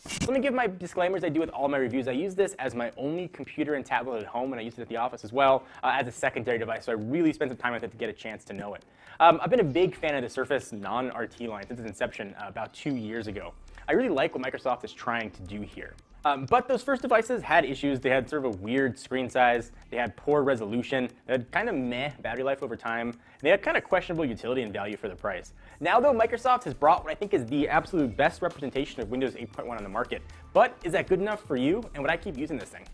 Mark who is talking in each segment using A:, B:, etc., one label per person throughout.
A: So let me give my disclaimers I do with all my reviews. I use this as my only computer and tablet at home, and I use it at the office as well as a secondary device, so I really spent some time with it to get a chance to know it. I've been a big fan of the Surface non-RT line since its inception about 2 years ago. I really like what Microsoft is trying to do here. But those first devices had issues. They had sort of a weird screen size, they had poor resolution, they had kind of meh battery life over time, and they had kind of questionable utility and value for the price. Now though, Microsoft has brought what I think is the absolute best representation of Windows 8.1 on the market. But is that good enough for you, and would I keep using this thing?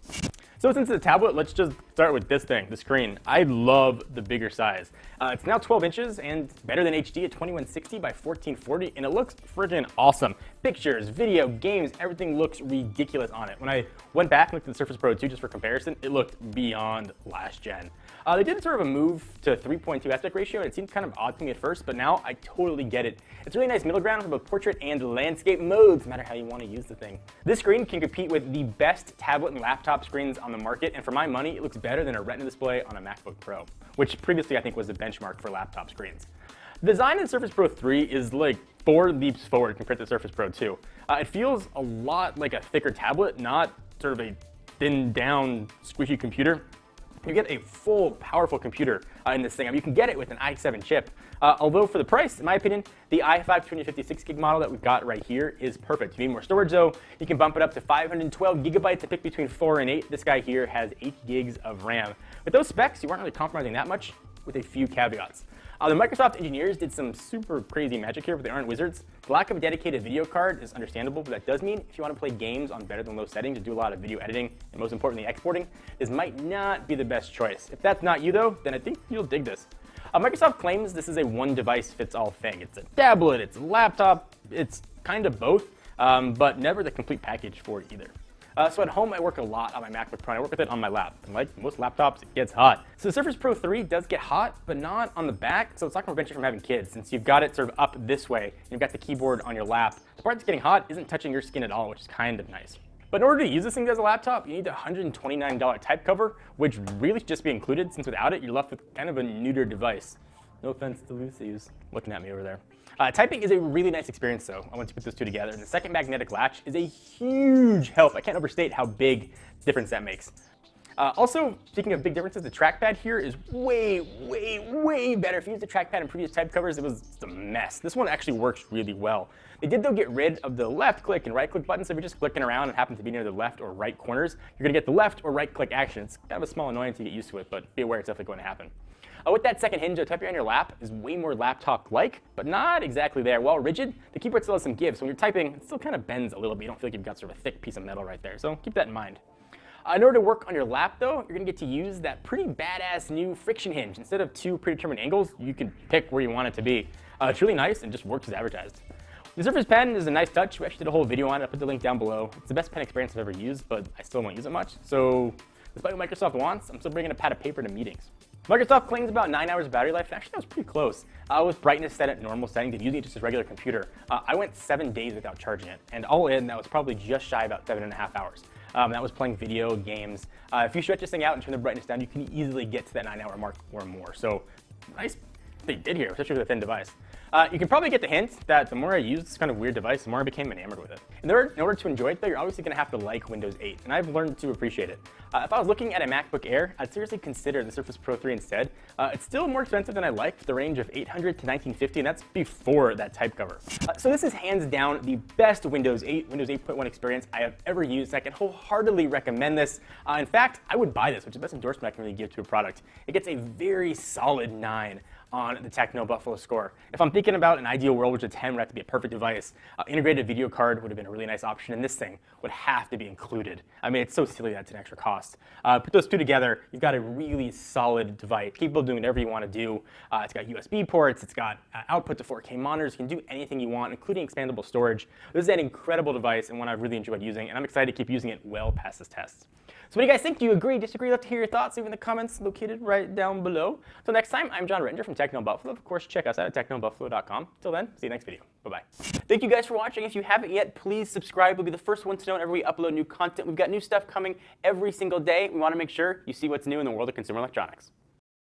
A: So since it's a tablet, let's just start with this thing, the screen. I love the bigger size. It's now 12 inches and better than HD at 2160 by 1440, and it looks freaking awesome. Pictures, video, games, everything looks ridiculous on it. When I went back and looked at the Surface Pro 2 just for comparison, it looked beyond last gen. They did sort of a move to 3.2 aspect ratio, and it seemed kind of odd to me at first, but now I totally get it. It's a really nice middle ground for both portrait and landscape modes, no matter how you want to use the thing. This screen can compete with the best tablet and laptop screens on the market, and for my money, it looks better than a Retina display on a MacBook Pro, which previously I think was the benchmark for laptop screens. The design in the Surface Pro 3 is like 4 leaps forward compared to the Surface Pro 2. It feels a lot like a thicker tablet, not sort of a thinned down, squishy computer. You get a full, powerful computer in this thing. I mean, you can get it with an i7 chip. Although for the price, in my opinion, the i5 256 gig model that we've got right here is perfect. If you need more storage though, you can bump it up to 512 gigabytes to pick between 4 and 8. This guy here has 8 gigs of RAM. With those specs, you aren't really compromising that much, with a few caveats. The Microsoft engineers did some super crazy magic here, but they aren't wizards. The lack of a dedicated video card is understandable, but that does mean if you want to play games on better than low settings or do a lot of video editing, and most importantly exporting, this might not be the best choice. If that's not you though, then I think you'll dig this. Microsoft claims this is a one-device-fits-all thing. It's a tablet, it's a laptop, it's kind of both, but never the complete package for either. So at home, I work a lot on my MacBook Pro, and I work with it on my lap. And like most laptops, it gets hot. So the Surface Pro 3 does get hot, but not on the back, so it's not going to prevent you from having kids, since you've got it sort of up this way, and you've got the keyboard on your lap. The part that's getting hot isn't touching your skin at all, which is kind of nice. But in order to use this thing as a laptop, you need a $129 type cover, which really should just be included, since without it, you're left with kind of a neuter device. No offense to Lucy, who's looking at me over there. Typing is a really nice experience though, once you put those two together, and the second magnetic latch is a huge help. I can't overstate how big difference that makes. Also, speaking of big differences, the trackpad here is way better. If you used the trackpad in previous type covers, it was a mess. This one actually works really well. They did though get rid of the left click and right click buttons, so if you're just clicking around and happen to be near the left or right corners, you're gonna get the left or right click action. It's kind of a small annoyance to get used to it, but be aware it's definitely going to happen. With that second hinge, the type on your lap is way more laptop-like, but not exactly there. While rigid, the keyboard still has some give, so when you're typing, it still kind of bends a little bit. You don't feel like you've got sort of a thick piece of metal right there, so keep that in mind. In order to work on your lap, though, you're going to get to use that pretty badass new friction hinge. Instead of 2 predetermined angles, you can pick where you want it to be. It's really nice and just works as advertised. The Surface Pen is a nice touch. We actually did a whole video on it. I'll put the link down below. It's the best pen experience I've ever used, but I still won't use it much. So despite what Microsoft wants, I'm still bringing a pad of paper to meetings. Microsoft claims about 9 hours of battery life, and actually that was pretty close. With brightness set at normal settings and using it just as a regular computer, I went 7 days without charging it, and all in, that was probably just shy about 7.5 hours. That was playing video games. If you stretch this thing out and turn the brightness down, you can easily get to that 9-hour mark or more. So nice they did here, especially with a thin device. You can probably get the hint that the more I used this kind of weird device, the more I became enamored with it. In order to enjoy it, though, you're obviously going to have to like Windows 8, and I've learned to appreciate it. If I was looking at a MacBook Air, I'd seriously consider the Surface Pro 3 instead. It's still more expensive than I like, with the range of $800 to $1,950, and that's before that type cover. So this is hands down the best Windows 8.1 experience I have ever used, and I can wholeheartedly recommend this. In fact, I would buy this, which is the best endorsement I can really give to a product. It gets a very solid 9 on the Techno Buffalo score. If I'm thinking about an ideal world, which a 10 would have to be a perfect device, integrated video card would have been a really nice option, and this thing would have to be included. I mean, it's so silly that's an extra cost. Put those two together, you've got a really solid device, capable of doing whatever you want to do. It's got USB ports, it's got output to 4K monitors, you can do anything you want, including expandable storage. This is an incredible device and one I've really enjoyed using, and I'm excited to keep using it well past this test. So what do you guys think? Do you agree, disagree? I'd love to hear your thoughts. Leave in the comments located right down below. Until next time, I'm John Rettinger from Techno Buffalo. Of course, check us out at technobuffalo.com. Till then, see you next video. Bye-bye. Thank you guys for watching. If you haven't yet, please subscribe. You'll be the first one to know whenever we upload new content. We've got new stuff coming every single day. We want to make sure you see what's new in the world of consumer electronics.